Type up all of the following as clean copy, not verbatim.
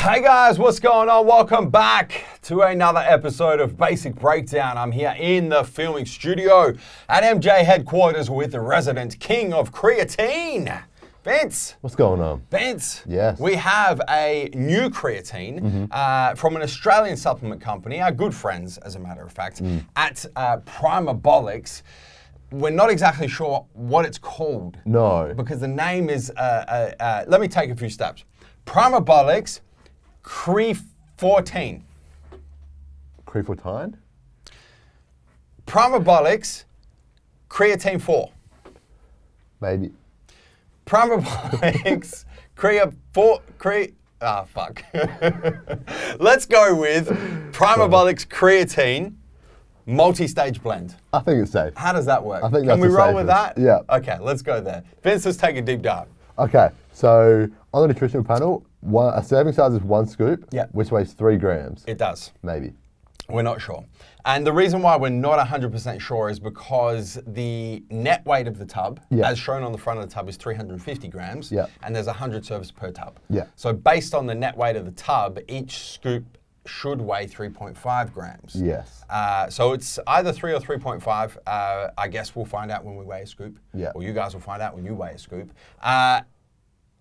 Hey guys, what's going on? Welcome back to another episode of Basic Breakdown. I'm here in the filming studio at MJ headquarters with the resident king of creatine, Vince. What's going on? Vince. Yes. We have a new creatine from an Australian supplement company, our good friends, as a matter of fact, at Primabolics. We're not exactly sure what it's called. No. Because the name is, let me take a few steps. Primabolics Creatine. Creatine? Primabolics Creatine 4. Maybe. Primabolics fuck. Let's go with Primabolics Creatine multi-stage blend. I think it's safe. How does that work? I think Can we the roll with that? Yeah. Okay, let's go there. Vince, let's take a deep dive. Okay, so on the nutritional panel, a serving size is 1 scoop, Yeah. which weighs 3 grams. It does. Maybe. We're not sure. And the reason why we're not 100% sure is because the net weight of the tub, Yeah. as shown on the front of the tub, is 350 grams. Yeah. And there's 100 serves per tub. Yeah. So based on the net weight of the tub, each scoop should weigh 3.5 grams. Yes. So it's either 3 or 3.5. I guess we'll find out when we weigh a scoop. Yeah. Or you guys will find out when you weigh a scoop.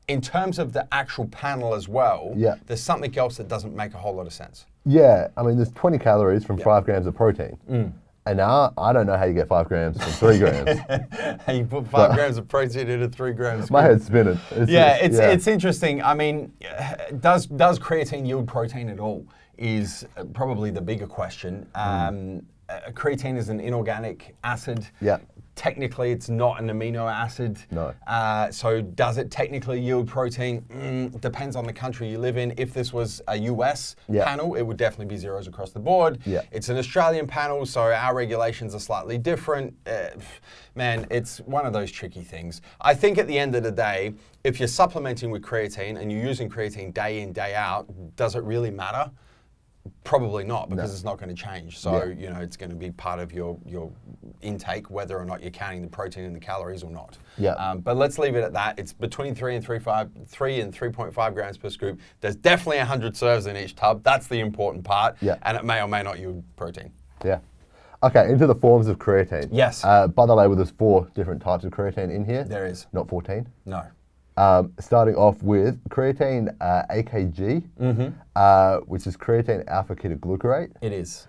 In terms of the actual panel as well, Yeah. there's something else that doesn't make a whole lot of sense. Yeah, I mean, there's 20 calories from 5 grams of protein. And now, I don't know how you get 5 grams from 3 grams. You put 5 grams of protein into 3 grams. My head's spinning. It's interesting. I mean, does creatine yield protein at all is probably the bigger question. Creatine is an inorganic acid. Yeah. Technically, it's not an amino acid. No. So does it technically yield protein? Depends on the country you live in. If this was a US panel, it would definitely be zeros across the board. Yeah. It's an Australian panel, so our regulations are slightly different. Man, it's one of those tricky things. I think at the end of the day, if you're supplementing with creatine and you're using creatine day in, day out, does it really matter? Probably not, because it's not going to change. So, you know, it's going to be part of your intake, whether or not you're counting the protein and the calories or not. Yeah. But let's leave it at that. It's between 3 and 3.5 grams per scoop. There's definitely 100 serves in each tub. That's the important part. Yeah. And it may or may not yield protein. Yeah. Okay, into the forms of creatine. Yes. By the label, there's 4 different types of creatine in here. There is. Not 14. No. Starting off with creatine AKG, which is creatine alpha ketoglutarate. It is.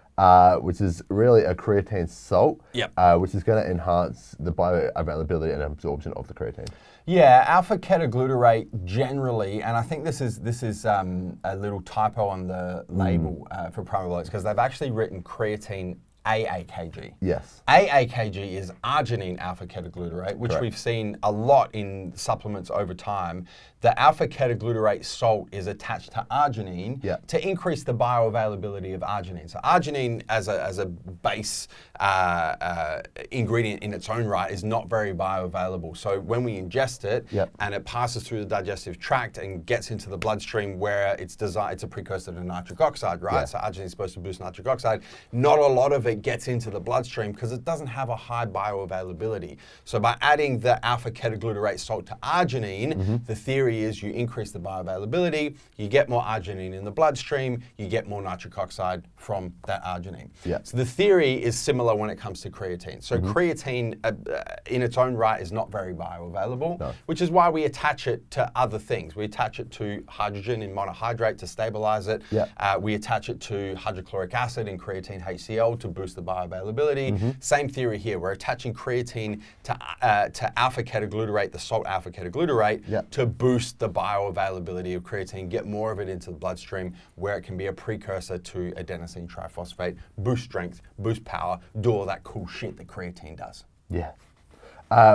Which is really a creatine salt, Yep. Which is going to enhance the bioavailability and absorption of the creatine. Yeah, alpha ketoglutarate generally, and I think this is a little typo on the label for Primabolics, because they've actually written creatine AAKG. Yes. AAKG is arginine alpha ketoglutarate, which Correct. we've seen a lot in supplements over time. The alpha ketoglutarate salt is attached to arginine to increase the bioavailability of arginine. So arginine as a base ingredient in its own right is not very bioavailable. So when we ingest it and it passes through the digestive tract and gets into the bloodstream where it's a precursor to nitric oxide, right? Yeah. So arginine is supposed to boost nitric oxide. Not a lot of it gets into the bloodstream because it doesn't have a high bioavailability. So by adding the alpha ketoglutarate salt to arginine, the theory is you increase the bioavailability, you get more arginine in the bloodstream, you get more nitric oxide from that arginine. Yeah. So the theory is similar when it comes to creatine. So creatine in its own right is not very bioavailable, which is why we attach it to other things. We attach it to hydrogen in monohydrate to stabilize it. We attach it to hydrochloric acid in creatine HCl to boost the bioavailability. Same theory here. We're attaching creatine to alpha ketoglutarate, the salt alpha ketoglutarate, to boost the bioavailability of creatine, get more of it into the bloodstream where it can be a precursor to adenosine triphosphate, boost strength, boost power, do all that cool shit that creatine does. Yeah.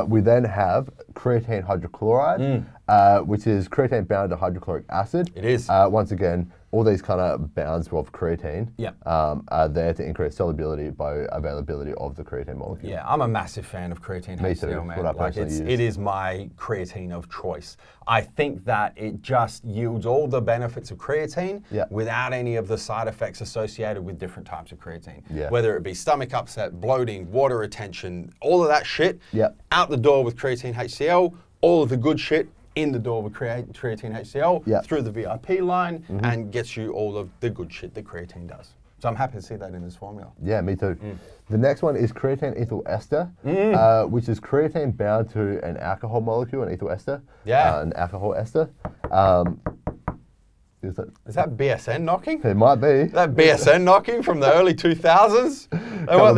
We then have creatine hydrochloride, which is creatine bound to hydrochloric acid. It is. Once again, all these kind of bounds of creatine Yep. are there to increase solubility, bioavailability of the creatine molecule. Yeah, I'm a massive fan of creatine Me HCl, too. man. What I Like personally use. it is my creatine of choice. I think that it just yields all the benefits of creatine without any of the side effects associated with different types of creatine. Yeah. Whether it be stomach upset, bloating, water retention, all of that shit, Yep. out the door with creatine HCl, all of the good shit in the door with creatine HCl through the VIP line and gets you all of the good shit that creatine does. So I'm happy to see that in this formula. Yeah, me too. The next one is creatine ethyl ester, which is creatine bound to an alcohol molecule, an ethyl ester, an alcohol ester. Is that BSN knocking? It might be. Is that BSN knocking from the early 2000s? They want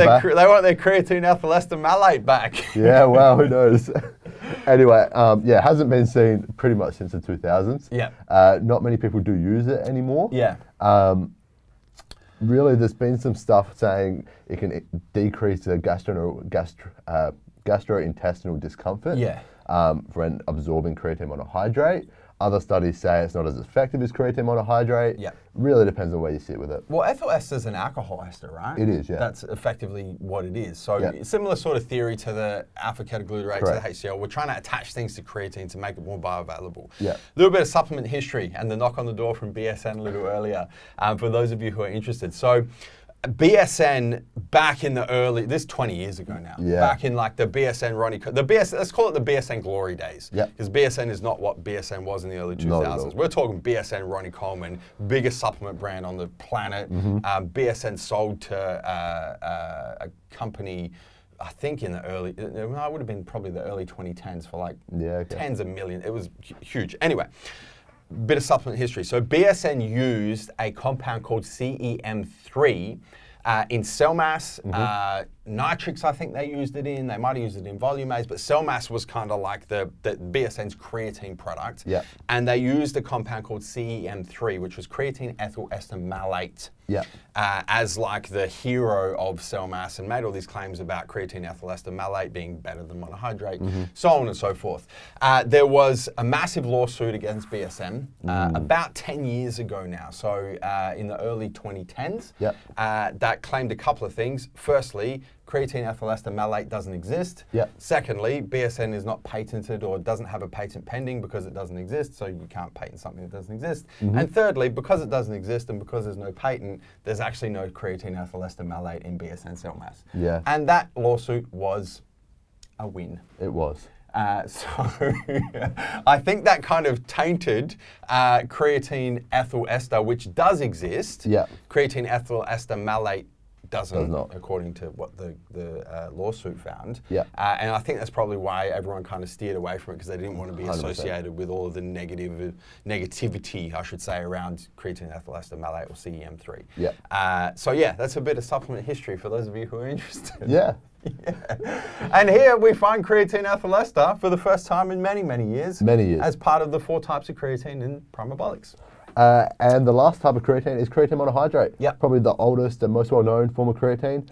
their creatine ethyl ester malate back. Yeah, well, who knows? Anyway, hasn't been seen pretty much since the 2000s. Yeah. Not many people do use it anymore. Yeah. Really, there's been some stuff saying it can decrease the gastrointestinal discomfort when absorbing creatine monohydrate. Other studies say it's not as effective as creatine monohydrate. Yeah. Really depends on where you sit with it. Well, ethyl ester is an alcohol ester, right? It is, yeah. That's effectively what it is. So similar sort of theory to the alpha-ketoglutarate, to the HCl. We're trying to attach things to creatine to make it more bioavailable. Yeah. A little bit of supplement history and the knock on the door from BSN a little earlier for those of you who are interested. So BSN back in the early, this 20 years ago now, back in like the BSN let's call it the BSN glory days. Because BSN is not what BSN was in the early 2000s. We're talking BSN, Ronnie Coleman, biggest supplement brand on the planet. BSN sold to a company, I think in the early, it would have been probably the early 2010s for like tens of millions. It was huge. Anyway. Bit of supplement history. So BSN used a compound called CEM3 in cell mass. Nitrix, I think they used it in. They might have used it in volume-As, but cell mass was kind of like the BSN's creatine product. And they used a compound called CEM3, which was creatine ethyl ester malate. As like the hero of cell mass, and made all these claims about creatine ethyl ester malate being better than monohydrate, so on and so forth. There was a massive lawsuit against BSN about 10 years ago now, so in the early 2010s, that claimed a couple of things. Firstly, creatine ethyl ester malate doesn't exist. Secondly, BSN is not patented or doesn't have a patent pending because it doesn't exist, so you can't patent something that doesn't exist. And thirdly, because it doesn't exist and because there's no patent, there's actually no creatine ethyl ester malate in BSN cell mass. And that lawsuit was a win. It was. So I think that kind of tainted creatine ethyl ester, which does exist. Creatine ethyl ester malate doesn't, according to what the lawsuit found. And I think that's probably why everyone kind of steered away from it, because they didn't want to be 100%. Associated with all of the negativity, I should say, around creatine ethyl ester malate or CEM3. So that's a bit of supplement history for those of you who are interested. And here we find creatine ethyl ester for the first time in many, many years. As part of the 4 types of creatine in Primabolics. And the last type of creatine is creatine monohydrate. Probably the oldest and most well-known form of creatine.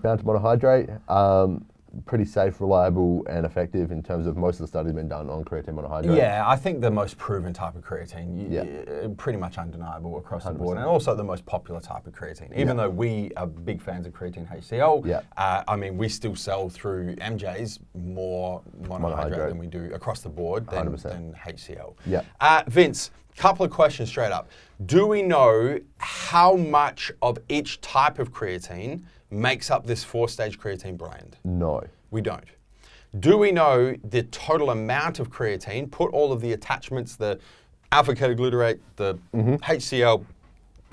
Bound to monohydrate. Pretty safe, reliable, and effective in terms of most of the studies been done on creatine monohydrate. Yeah, I think the most proven type of creatine, pretty much undeniable across 100%. The board, and also the most popular type of creatine. Even though we are big fans of creatine HCl, I mean, we still sell through MJ's more monohydrate than we do across the board than HCl. Vince, couple of questions straight up. Do we know how much of each type of creatine makes up this 4-stage creatine blend? No. We don't. Do we know the total amount of creatine, put all of the attachments, the alpha-ketoglutarate, the HCl,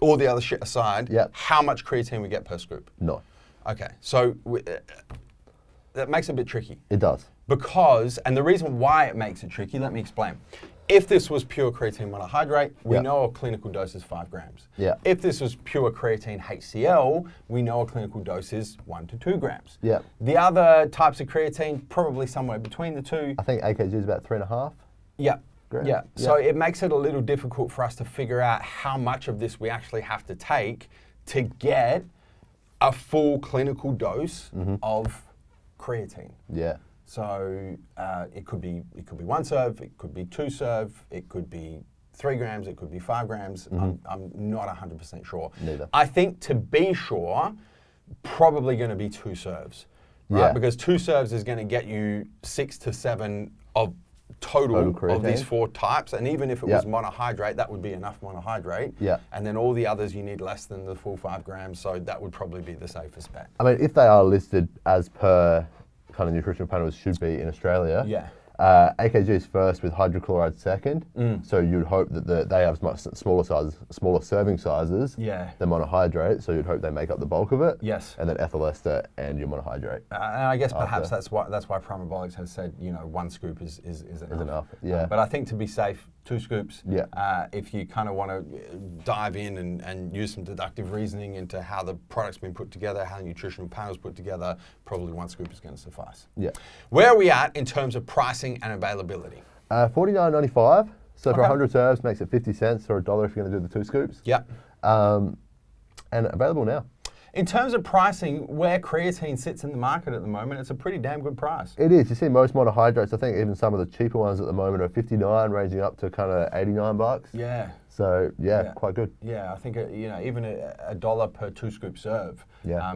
all the other shit aside, how much creatine we get per scoop? No. Okay, so that makes it a bit tricky. It does. Because, and the reason why it makes it tricky, let me explain. If this was pure creatine monohydrate, we know a clinical dose is 5 grams. If this was pure creatine HCl, we know a clinical dose is 1 to 2 grams. The other types of creatine, probably somewhere between the two. I think AKG is about 3.5. Yeah. So it makes it a little difficult for us to figure out how much of this we actually have to take to get a full clinical dose of creatine. So it could be 1 serve, it could be 2 serve, it could be 3 grams, it could be 5 grams. I'm not 100% sure. Neither. I think to be sure, probably going to be 2 serves, right? Because 2 serves is going to get you 6 to 7 of total of these 4 types. And even if it was monohydrate, that would be enough monohydrate. And then all the others, you need less than the full 5 grams. So that would probably be the safest bet. I mean, if they are listed as per kind of nutritional panels should be in Australia, AKG is first with hydrochloride second. So you'd hope that they have much smaller serving sizes than monohydrate. So you'd hope they make up the bulk of it. Yes. And then ethyl ester and your monohydrate. And I guess perhaps that's why Primabolics has said, you know, 1 scoop is enough. Yeah. But I think to be safe, 2 scoops. Yeah. If you kind of want to dive in and use some deductive reasoning into how the product's been put together, how the nutritional panel's put together, probably 1 scoop is going to suffice. Yeah. Where are we at in terms of pricing and availability? $49.95. So for 100 serves, makes it 50 cents or $1 if you're going to do the 2 scoops. Yep. And available now. In terms of pricing, where creatine sits in the market at the moment, it's a pretty damn good price. It is. You see most monohydrates, I think even some of the cheaper ones at the moment are 59, ranging up to kind of 89 bucks. Yeah. So yeah, quite good. Yeah, I think you know, even $1 per 2 scoop serve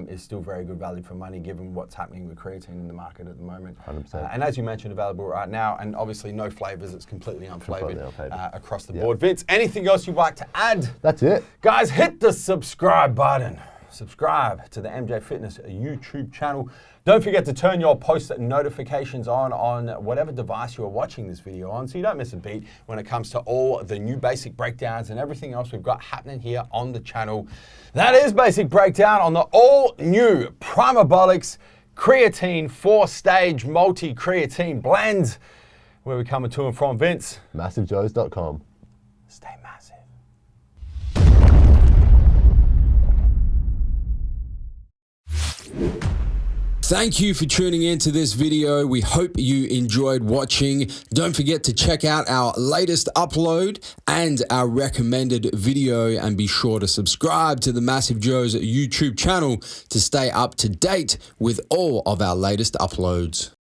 is still very good value for money given what's happening with creatine in the market at the moment. 100%. And as you mentioned, available right now, and obviously no flavors, it's completely unflavored across the board. Vince, anything else you'd like to add? That's it. Guys, hit the subscribe button. Subscribe to the MJ Fitness YouTube channel. Don't forget to turn your post notifications on whatever device you are watching this video on so you don't miss a beat when it comes to all the new basic breakdowns and everything else we've got happening here on the channel. That is Basic Breakdown on the all-new Primabolics Creatine 4-stage multi-creatine blend. Where we coming to and from, Vince? MassiveJoes.com. Stay massive. Thank you for tuning in to this video. We hope you enjoyed watching. Don't forget to check out our latest upload and our recommended video, and be sure to subscribe to the MassiveJoes YouTube channel to stay up to date with all of our latest uploads.